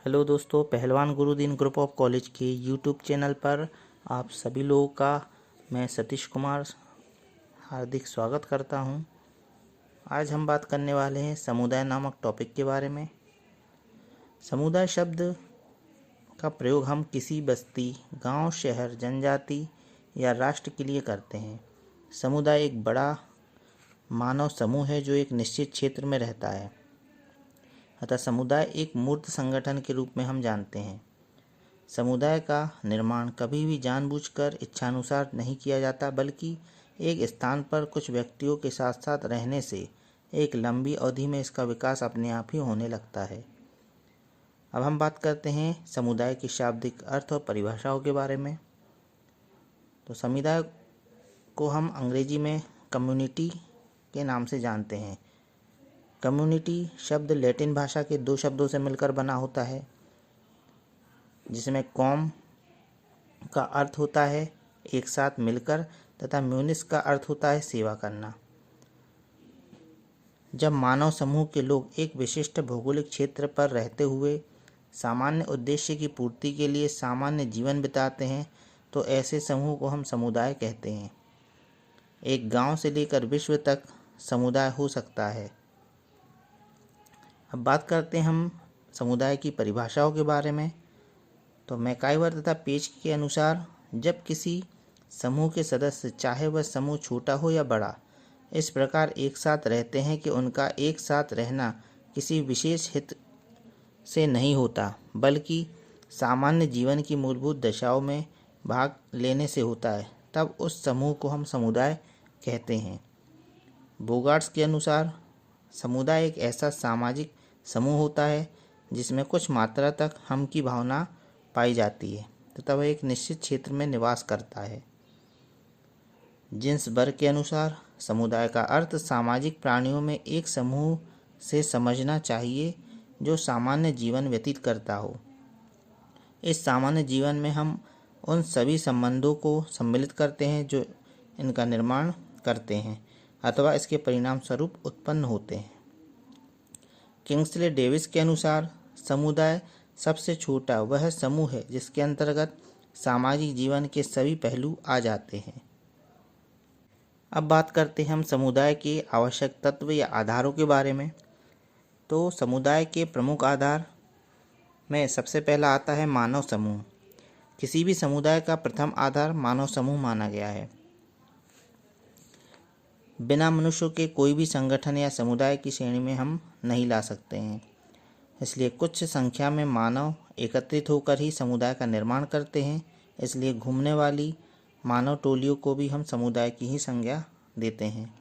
Hello दोस्तों, पहलवान Gurudeen group of college के यूट्यूब चैनल पर आप सभी लोगों का मैं सतीश कुमार हार्दिक स्वागत करता हूं। आज हम बात करने वाले हैं समुदाय नामक टॉपिक के बारे में। समुदाय शब्द का प्रयोग हम किसी बस्ती, गांव, शहर, जनजाति या राष्ट्र के लिए करते हैं। समुदाय एक बड़ा मानव समूह है जो एक निश्चित क्षेत्र में रहता है। अतः समुदाय एक मूर्त संगठन के रूप में हम जानते हैं। समुदाय का निर्माण कभी भी जानबूझकर इच्छानुसार नहीं किया जाता, बल्कि एक स्थान पर कुछ व्यक्तियों के साथ साथ रहने से एक लंबी अवधि में इसका विकास अपने आप ही होने लगता है। अब हम बात करते हैं समुदाय की शाब्दिक अर्थ और परिभाषाओं के बारे में। तो समुदाय को हम अंग्रेजी में कम्युनिटी के नाम से जानते हैं। कम्युनिटी शब्द लैटिन भाषा के दो शब्दों से मिलकर बना होता है, जिसमें कॉम का अर्थ होता है एक साथ मिलकर तथा म्यूनिस का अर्थ होता है सेवा करना। जब मानव समूह के लोग एक विशिष्ट भौगोलिक क्षेत्र पर रहते हुए सामान्य उद्देश्य की पूर्ति के लिए सामान्य जीवन बिताते हैं, तो ऐसे समूह को हम समुदाय कहते हैं। एक गांव से लेकर विश्व तक समुदाय हो सकता है। अब बात करते हैं हम समुदाय की परिभाषाओं के बारे में। तो मैकाइवर तथा पेज के अनुसार जब किसी समूह के सदस्य, चाहे वह समूह छोटा हो या बड़ा, इस प्रकार एक साथ रहते हैं कि उनका एक साथ रहना किसी विशेष हित से नहीं होता, बल्कि सामान्य जीवन की मूलभूत दशाओं में भाग लेने से होता है, तब उस समूह को हम समुदाय कहते हैं। बोगार्ट्स के अनुसार समुदाय एक ऐसा सामाजिक समूह होता है जिसमें कुछ मात्रा तक हम की भावना पाई जाती है तथा वह एक निश्चित क्षेत्र में निवास करता है। जिन्सबर्ग के अनुसार समुदाय का अर्थ सामाजिक प्राणियों में एक समूह से समझना चाहिए जो सामान्य जीवन व्यतीत करता हो। इस सामान्य जीवन में हम उन सभी संबंधों को सम्मिलित करते हैं जो इनका निर्माण करते हैं अथवा इसके परिणाम स्वरूप उत्पन्न होते हैं। किंग्सले डेविस के अनुसार समुदाय सबसे छोटा वह समूह है जिसके अंतर्गत सामाजिक जीवन के सभी पहलू आ जाते हैं। अब बात करते हैं हम समुदाय के आवश्यक तत्व या आधारों के बारे में। तो समुदाय के प्रमुख आधार में सबसे पहला आता है मानव समूह। किसी भी समुदाय का प्रथम आधार मानव समूह माना गया है। बिना मनुष्यों के कोई भी संगठन या समुदाय की श्रेणी में हम नहीं ला सकते हैं। इसलिए कुछ संख्या में मानव एकत्रित होकर ही समुदाय का निर्माण करते हैं। इसलिए घूमने वाली मानव टोलियों को भी हम समुदाय की ही संज्ञा देते हैं।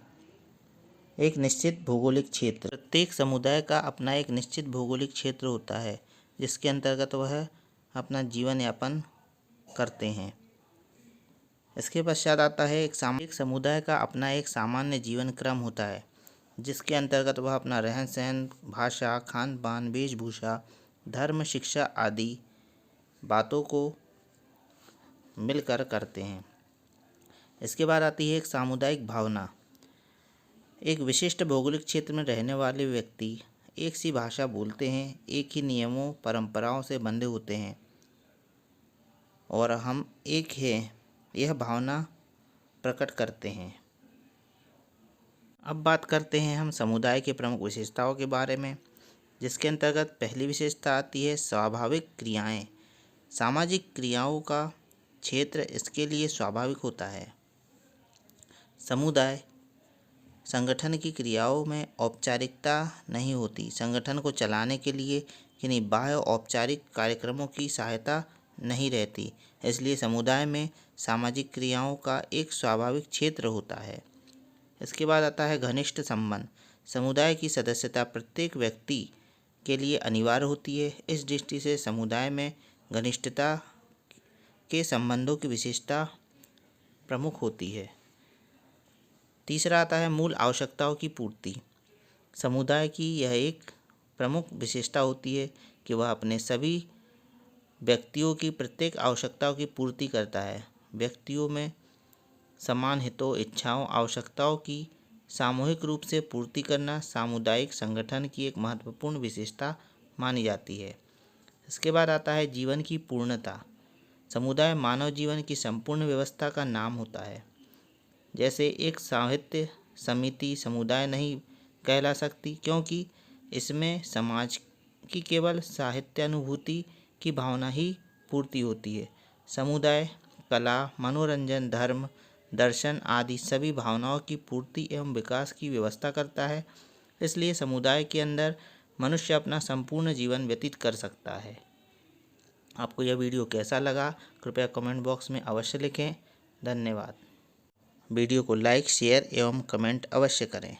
एक निश्चित भौगोलिक क्षेत्र। प्रत्येक समुदाय का अपना एक निश्चित भौगोलिक क्षेत्र होता है जिसके अंतर्गत वह अपना जीवन यापन करते हैं। इसके पश्चात आता है एक समुदाय का अपना एक सामान्य जीवन क्रम होता है जिसके अंतर्गत वह अपना रहन सहन, भाषा, खान पान, वेशभूषा, धर्म, शिक्षा आदि बातों को मिलकर करते हैं। इसके बाद आती है एक सामुदायिक भावना। एक विशिष्ट भौगोलिक क्षेत्र में रहने वाले व्यक्ति एक सी भाषा बोलते हैं, एक ही नियमों परंपराओं से बंधे होते हैं और हम एक हैं, यह भावना प्रकट करते हैं। अब बात करते हैं हम समुदाय के प्रमुख विशेषताओं के बारे में, जिसके अंतर्गत पहली विशेषता आती है स्वाभाविक क्रियाएं। सामाजिक क्रियाओं का क्षेत्र इसके लिए स्वाभाविक होता है। समुदाय संगठन की क्रियाओं में औपचारिकता नहीं होती। संगठन को चलाने के लिए किन्हीं बाह्य औपचारिक कार्यक्रमों की सहायता नहीं रहती। इसलिए समुदाय में सामाजिक क्रियाओं का एक स्वाभाविक क्षेत्र होता है। इसके बाद आता है घनिष्ठ संबंध। समुदाय की सदस्यता प्रत्येक व्यक्ति के लिए अनिवार्य होती है। इस दृष्टि से समुदाय में घनिष्ठता के संबंधों की विशेषता प्रमुख होती है। तीसरा आता है मूल आवश्यकताओं की पूर्ति। समुदाय की यह एक प्रमुख विशेषता होती है कि वह अपने सभी व्यक्तियों की प्रत्येक आवश्यकताओं की पूर्ति करता है। व्यक्तियों में समान हितों, इच्छाओं, आवश्यकताओं की सामूहिक रूप से पूर्ति करना सामुदायिक संगठन की एक महत्वपूर्ण विशेषता मानी जाती है। इसके बाद आता है जीवन की पूर्णता। समुदाय मानव जीवन की संपूर्ण व्यवस्था का नाम होता है। जैसे एक साहित्य समिति समुदाय नहीं कहला सकती, क्योंकि इसमें समाज की केवल साहित्यानुभूति की भावना ही पूर्ति होती है। समुदाय कला, मनोरंजन, धर्म, दर्शन आदि सभी भावनाओं की पूर्ति एवं विकास की व्यवस्था करता है। इसलिए समुदाय के अंदर मनुष्य अपना संपूर्ण जीवन व्यतीत कर सकता है। आपको यह वीडियो कैसा लगा कृपया कमेंट बॉक्स में अवश्य लिखें। धन्यवाद। वीडियो को लाइक, शेयर एवं कमेंट अवश्य करें।